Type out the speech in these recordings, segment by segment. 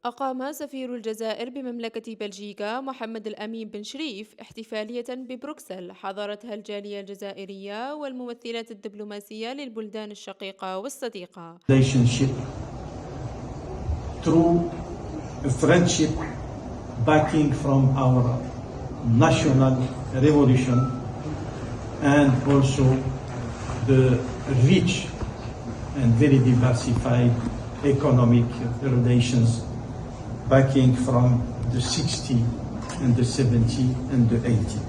أقام سفير الجزائر بمملكة بلجيكا محمد الأمين بن شريف احتفالية ببروكسل حضرتها الجالية الجزائرية والممثلات الدبلوماسية للبلدان الشقيقة والصديقة. Relationship through a friendship backing from our national revolution and also the rich and very diversified economic relations backing from the 60 and the 70 and the 80.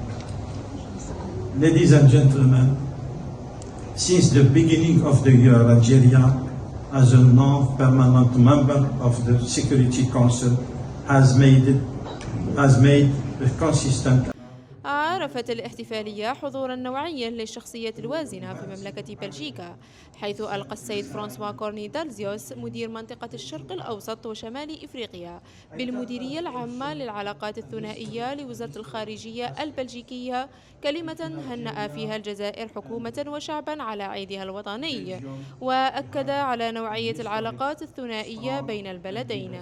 Ladies and gentlemen, since the beginning of the year, Algeria, as a non-permanent member of the Security Council, has made a consistent. عرفت الاحتفالية حضورا نوعيا للشخصية الوازنة في مملكة بلجيكا، حيث ألقى السيد فرانسوا كورني دالزيوس مدير منطقة الشرق الأوسط وشمال إفريقيا بالمديرية العامة للعلاقات الثنائية لوزارة الخارجية البلجيكية كلمة هنأ فيها الجزائر حكومة وشعبا على عيدها الوطني، وأكد على نوعية العلاقات الثنائية بين البلدين.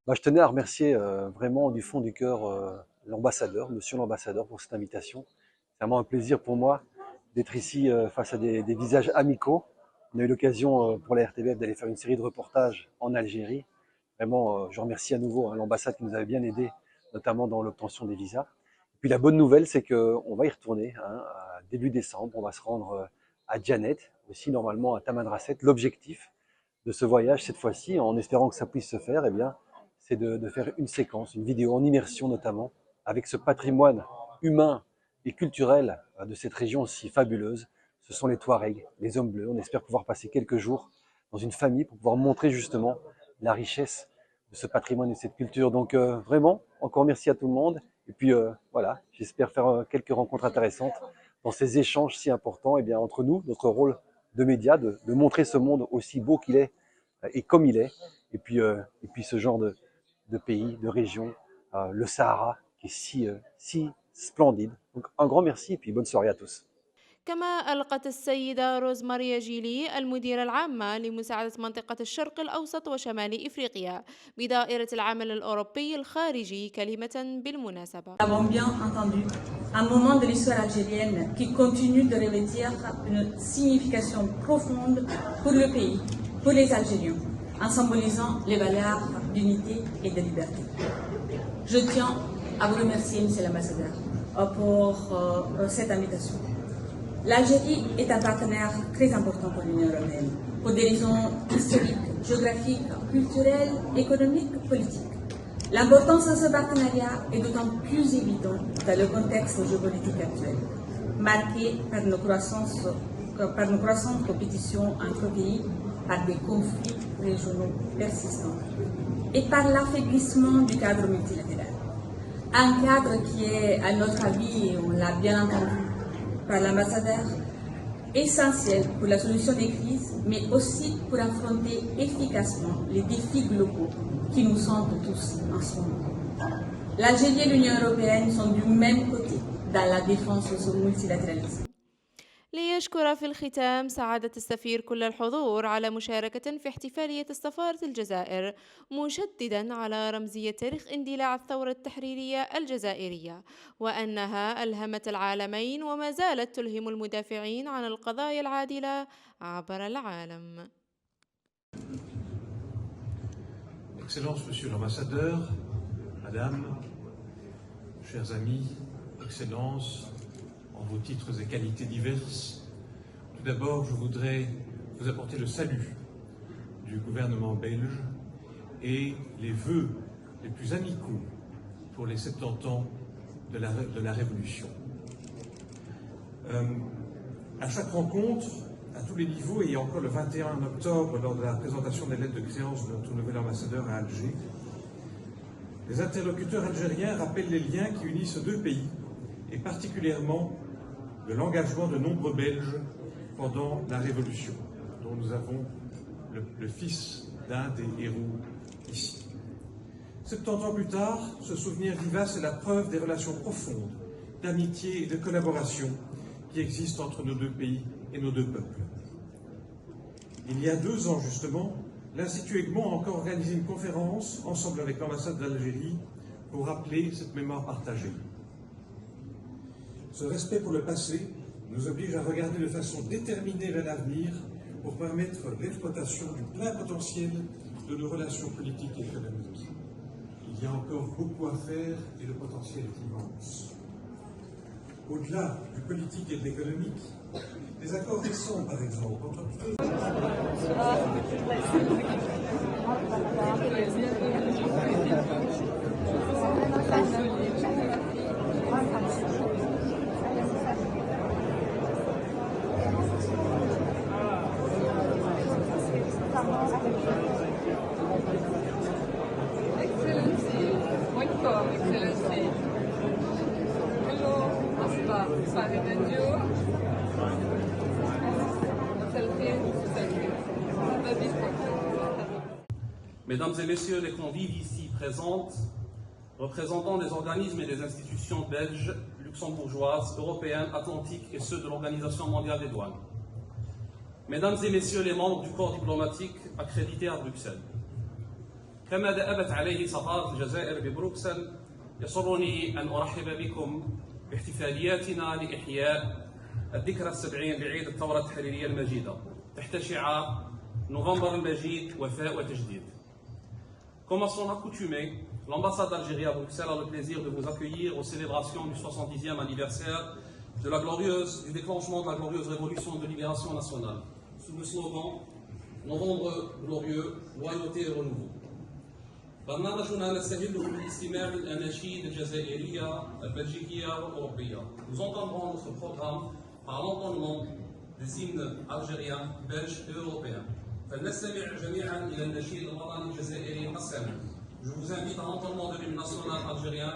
Je tenais à remercier vraiment du fond du cœur l'ambassadeur, monsieur l'ambassadeur, pour cette invitation. C'est vraiment un plaisir pour moi d'être ici face à des visages amicaux. On a eu l'occasion pour la RTBF d'aller faire une série de reportages en Algérie. Vraiment, je remercie à nouveau l'ambassade qui nous avait bien aidés, notamment dans l'obtention des visas. Et puis la bonne nouvelle, c'est qu'on va y retourner à début décembre. On va se rendre à Djanet, aussi normalement à Tamanrasset. L'objectif de ce voyage, cette fois-ci, en espérant que ça puisse se faire, eh bien, c'est de faire une séquence, une vidéo en immersion notamment, avec ce patrimoine humain et culturel de cette région si fabuleuse. Ce sont les Touaregs, les hommes bleus. On espère pouvoir passer quelques jours dans une famille pour pouvoir montrer justement la richesse de ce patrimoine et de cette culture. Donc vraiment, encore merci à tout le monde. Et puis voilà, j'espère faire quelques rencontres intéressantes dans ces échanges si importants et bien, entre nous, notre rôle de médias, de montrer ce monde aussi beau qu'il est et comme il est. Et puis ce genre de pays, de régions, le Sahara qui est si splendide. Donc un grand merci et puis bonne soirée à tous. كما ألقت السيدة روز ماريا جيلي المديرة العامة لمساعدة منطقة الشرق الأوسط وشمال إفريقيا بدائرة العمل الأوروبي الخارجي كلمة بالمناسبة. Nous avons bien entendu un moment de l'histoire algérienne qui continue de revêtir une signification profonde pour le pays, pour les Algériens, en symbolisant les valeurs d'unité et de liberté. Je tiens à vous remercier, Monsieur l'ambassadeur, pour cette invitation. L'Algérie est un partenaire très important pour l'Union européenne, pour des raisons historiques, géographiques, culturelles, économiques, politiques. L'importance de ce partenariat est d'autant plus évidente dans le contexte géopolitique actuel, marqué par nos croissantes compétitions entre pays, par des conflits régionaux persistants et par l'affaiblissement du cadre multilatéral. Un cadre qui est, à notre avis, et on l'a bien entendu par l'ambassadeur, essentiel pour la solution des crises, mais aussi pour affronter efficacement les défis globaux qui nous sentent tous en ce moment. L'Algérie et l'Union européenne sont du même côté dans la défense de ce multilatéralisme. ليشكر في الختام سعادة السفير كل الحضور على مشاركة في احتفالية السفارة الجزائر، مشددا على رمزية تاريخ اندلاع الثورة التحريرية الجزائرية وأنها ألهمت العالمين وما زالت تلهم المدافعين عن القضايا العادلة عبر العالم. Excellence, Monsieur l'ambassadeur, Madame, chers amis, Excellences, en vos titres et qualités diverses. Tout d'abord, je voudrais vous apporter le salut du gouvernement belge et les vœux les plus amicaux pour les 70 ans de la Révolution. À chaque rencontre, à tous les niveaux, et encore le 21 octobre, lors de la présentation des lettres de créance de notre nouvel ambassadeur à Alger, les interlocuteurs algériens rappellent les liens qui unissent deux pays, et particulièrement de l'engagement de nombreux Belges pendant la Révolution, dont nous avons le fils d'un des héros ici. 70 ans plus tard, ce souvenir vivace est la preuve des relations profondes, d'amitié et de collaboration qui existent entre nos deux pays et nos deux peuples. Il y a 2 ans justement, l'Institut Egmont a encore organisé une conférence, ensemble avec l'ambassade d'Algérie, pour rappeler cette mémoire partagée. Ce respect pour le passé nous oblige à regarder de façon déterminée vers l'avenir pour permettre l'exploitation du plein potentiel de nos relations politiques et économiques. Il y a encore beaucoup à faire et le potentiel est immense. Au-delà du politique et de l'économique, les accords récents, par exemple, entre Excellency. Hello, hasta Mesdames et Messieurs les convives ici présentes, représentants des organismes et des institutions belges, luxembourgeoises, européennes, atlantiques et ceux de l'Organisation mondiale des douanes. Mesdames et Messieurs les membres du corps diplomatique accrédités à Bruxelles. كما دأبت عليه سفارة الجزائر ببروكسل، يسرني أن أرحب بكم باحتفالياتنا لإحياء الذكرى السبعين لعيد الثورة التحريرية المجيدة تحت شعار نوفمبر المجيد وفاء وتجديد. Comme à son accoutumée, l'ambassade d'Algérie à Bruxelles a le plaisir de vous accueillir aux célébrations du 70e anniversaire du déclenchement de la glorieuse révolution de libération nationale, sous le slogan Novembre glorieux, loyauté et renouveau. برنامجنا نستهل بالاستماع للأناشيد الجزائرية البلجيكية والأوروبية. Nous entendrons notre programme par l'entendement des hymnes algériens, belges et européens. فلنستمع جميعا إلى النشيد الوطني الجزائري السامي. Je vous invite à l'entendement de l'hymne national algérien.